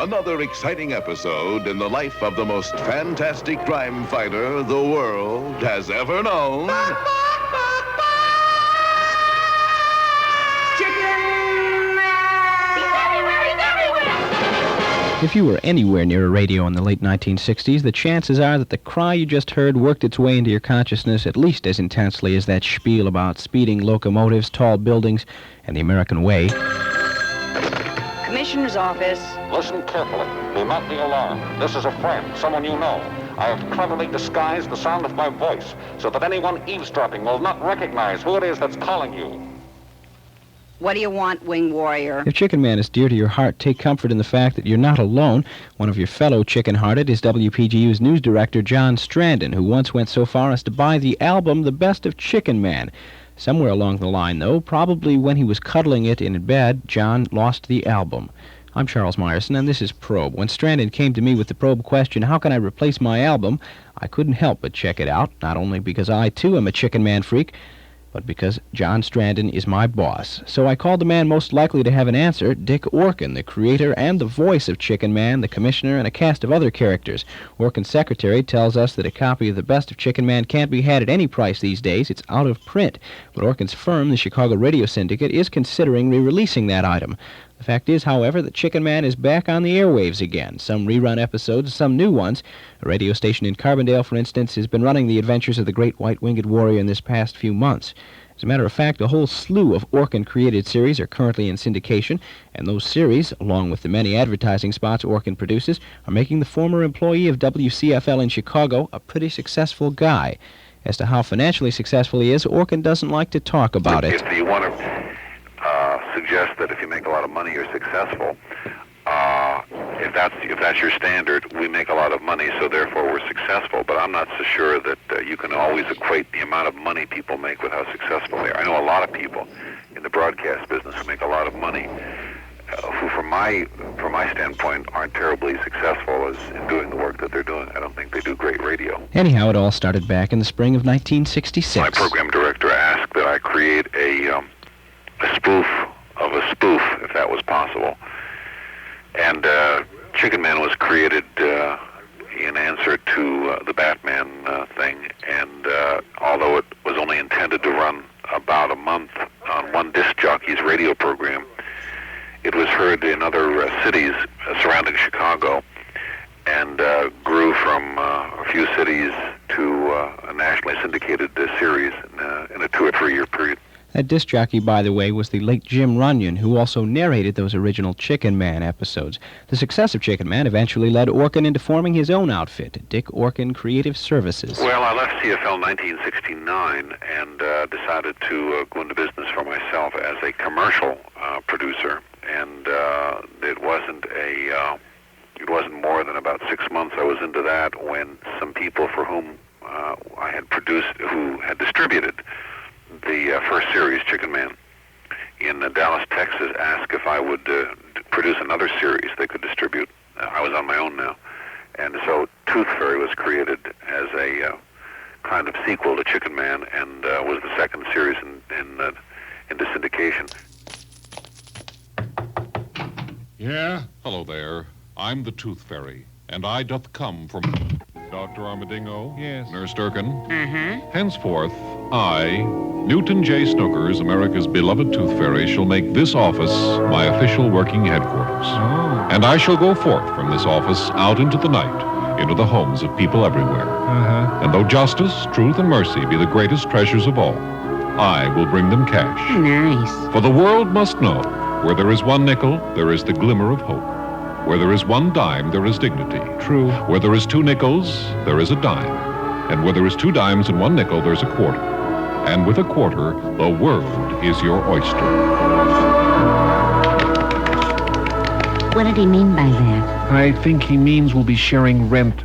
Another exciting episode in the life of the most fantastic crime fighter the world has ever known. If you were anywhere near a radio in the late 1960s, the chances are that the cry you just heard worked its way into your consciousness at least as intensely as that spiel about speeding locomotives, tall buildings, and the American way. Commissioner's office. Listen carefully. Do not be alarmed. This is a friend, someone you know. I have cleverly disguised the sound of my voice so that anyone eavesdropping will not recognize who it is that's calling you. What do you want, wing warrior? If Chickenman is dear to your heart, take comfort in the fact that you're not alone. One of your fellow chicken-hearted is WPGU's news director, John Strandon, who once went so far as to buy the album The Best of Chickenman. Somewhere along the line, though, probably when he was cuddling it in bed, John lost the album. I'm Charles Myerson, and this is Probe. When Strandon came to me with the Probe question, how can I replace my album, I couldn't help but check it out, not only because I, too, am a Chickenman freak, but because John Strandon is my boss. So I called the man most likely to have an answer, Dick Orkin, the creator and the voice of Chickenman, the commissioner, and a cast of other characters. Orkin's secretary tells us that a copy of The Best of Chickenman can't be had at any price these days. It's out of print. But Orkin's firm, the Chicago Radio Syndicate, is considering re-releasing that item. The fact is, however, that Chickenman is back on the airwaves again. Some rerun episodes, some new ones. A radio station in Carbondale, for instance, has been running the adventures of the great white-winged warrior in this past few months. As a matter of fact, a whole slew of Orkin-created series are currently in syndication, and those series, along with the many advertising spots Orkin produces, are making the former employee of WCFL in Chicago a pretty successful guy. As to how financially successful he is, Orkin doesn't like to talk about it. If you want to suggest that if you make a lot of money, you're successful, if that's your standard, we make a lot of money, so therefore we're successful. But I'm not so sure that you can always equate the amount of money people make with how successful they are. I know a lot of people in the broadcast business who make a lot of money, who, from my standpoint, aren't terribly successful in doing the work that they're doing. I don't think they do great radio. Anyhow, it all started back in the spring of 1966. My program director asked that I create a spoof of a spoof, if that was possible. And Chickenman was created in answer to the Batman thing, and although it was only intended to run about a month on one disc jockey's radio program, it was heard in other cities surrounding Chicago, and grew from a few cities to a nationally syndicated series in a 2 or 3 year period. That disc jockey, by the way, was the late Jim Runyon, who also narrated those original Chickenman episodes. The success of Chickenman eventually led Orkin into forming his own outfit, Dick Orkin Creative Services. Well, I left CFL in 1969 and decided to go into business for myself as a commercial producer, and it wasn't more than about 6 months I was into that when some people for whom I had produced, who had distributed the first series, Chickenman, in Dallas, Texas, asked if I would produce another series they could distribute. I was on my own now. And so Tooth Fairy was created as a kind of sequel to Chickenman, and was the second series into syndication. Yeah? Hello there. I'm the Tooth Fairy, and I doth come from Dr. Armadillo. Yes. Nurse Durkin. Henceforth, I, Newton J. Snookers, America's beloved Tooth Fairy, shall make this office my official working headquarters. Oh. And I shall go forth from this office out into the night, into the homes of people everywhere. And though justice, truth, and mercy be the greatest treasures of all, I will bring them cash. Nice. For the world must know, where there is one nickel, there is the glimmer of hope. Where there is one dime, there is dignity. True. Where there is 2 nickels, there is a dime. And where there is 2 dimes and 1 nickel, there's a quarter. And with a quarter, the world is your oyster. What did he mean by that? I think he means we'll be sharing rent.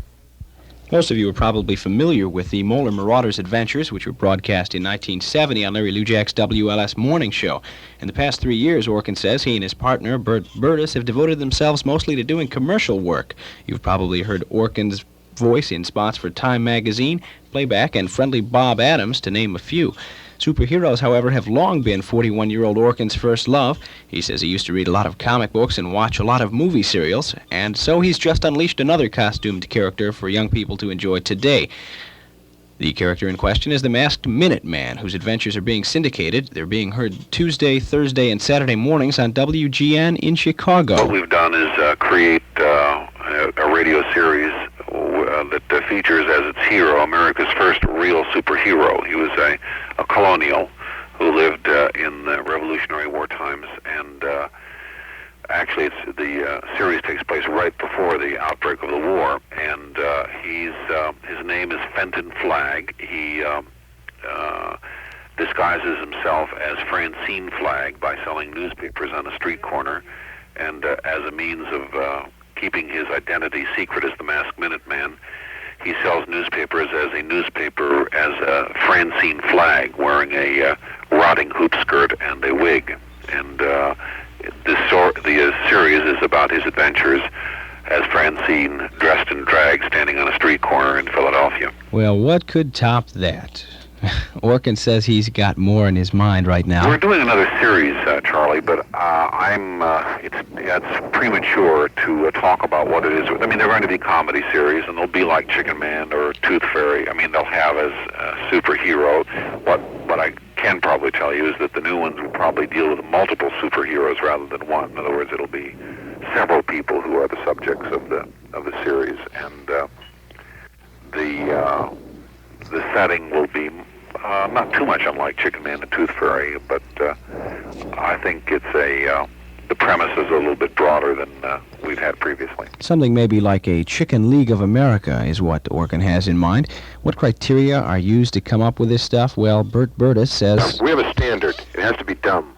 Most of you are probably familiar with the Moeller Marauders' adventures, which were broadcast in 1970 on Larry Lujak's WLS morning show. In the past 3 years, Orkin says he and his partner, Bert Burtis, have devoted themselves mostly to doing commercial work. You've probably heard Orkin's voice in spots for Time magazine, Playback, and Friendly Bob Adams, to name a few. Superheroes, however, have long been 41-year-old Orkin's first love. He says he used to read a lot of comic books and watch a lot of movie serials, and so he's just unleashed another costumed character for young people to enjoy today. The character in question is the Masked Minuteman, whose adventures are being syndicated. They're being heard Tuesday, Thursday, and Saturday mornings on WGN in Chicago. What we've done is create a radio series that features as its hero America's first real superhero. He was a colonial who lived in the Revolutionary War times, and actually the series takes place right before the outbreak of the war, and his name is Fenton Flagg. He disguises himself as Francine Flagg by selling newspapers on a street corner, and as a means of keeping his identity secret as the Masked Minuteman, he sells newspapers as Francine Flagg, wearing a rotting hoop skirt and a wig. And the series is about his adventures as Francine, dressed in drag, standing on a street corner in Philadelphia. Well, what could top that? Orkin says he's got more in his mind right now. We're doing another series, Charlie, but it's premature to talk about what it is. I mean, they're going to be comedy series, and they'll be like Chickenman or Tooth Fairy. I mean, they'll have as a superhero. What I can probably tell you is that the new ones will probably deal with multiple superheroes rather than one. In other words, it'll be several people who are the subjects of the series, and the setting will be not too much unlike Chickenman and Tooth Fairy, but I think it's the premise is a little bit broader than we've had previously. Something maybe like a Chicken League of America is what Orkin has in mind. What criteria are used to come up with this stuff? Well, Bert Burtis says... We have a standard. It has to be dumb.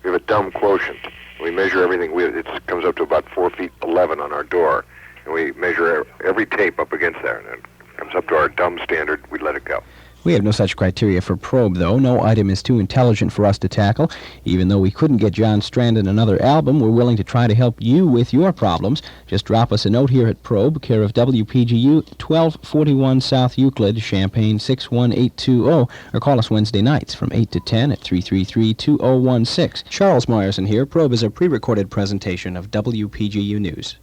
We have a dumb quotient. We measure everything. It comes up to about 4 feet 11 on our door, and we measure every tape up against that, and it comes up to our dumb standard. We let it go. We have no such criteria for Probe, though. No item is too intelligent for us to tackle. Even though we couldn't get John Strandon another album, we're willing to try to help you with your problems. Just drop us a note here at Probe, care of WPGU, 1241 South Euclid, Champaign 61820, or call us Wednesday nights from 8 to 10 at 333-2016. Charles Myerson here. Probe is a pre-recorded presentation of WPGU News.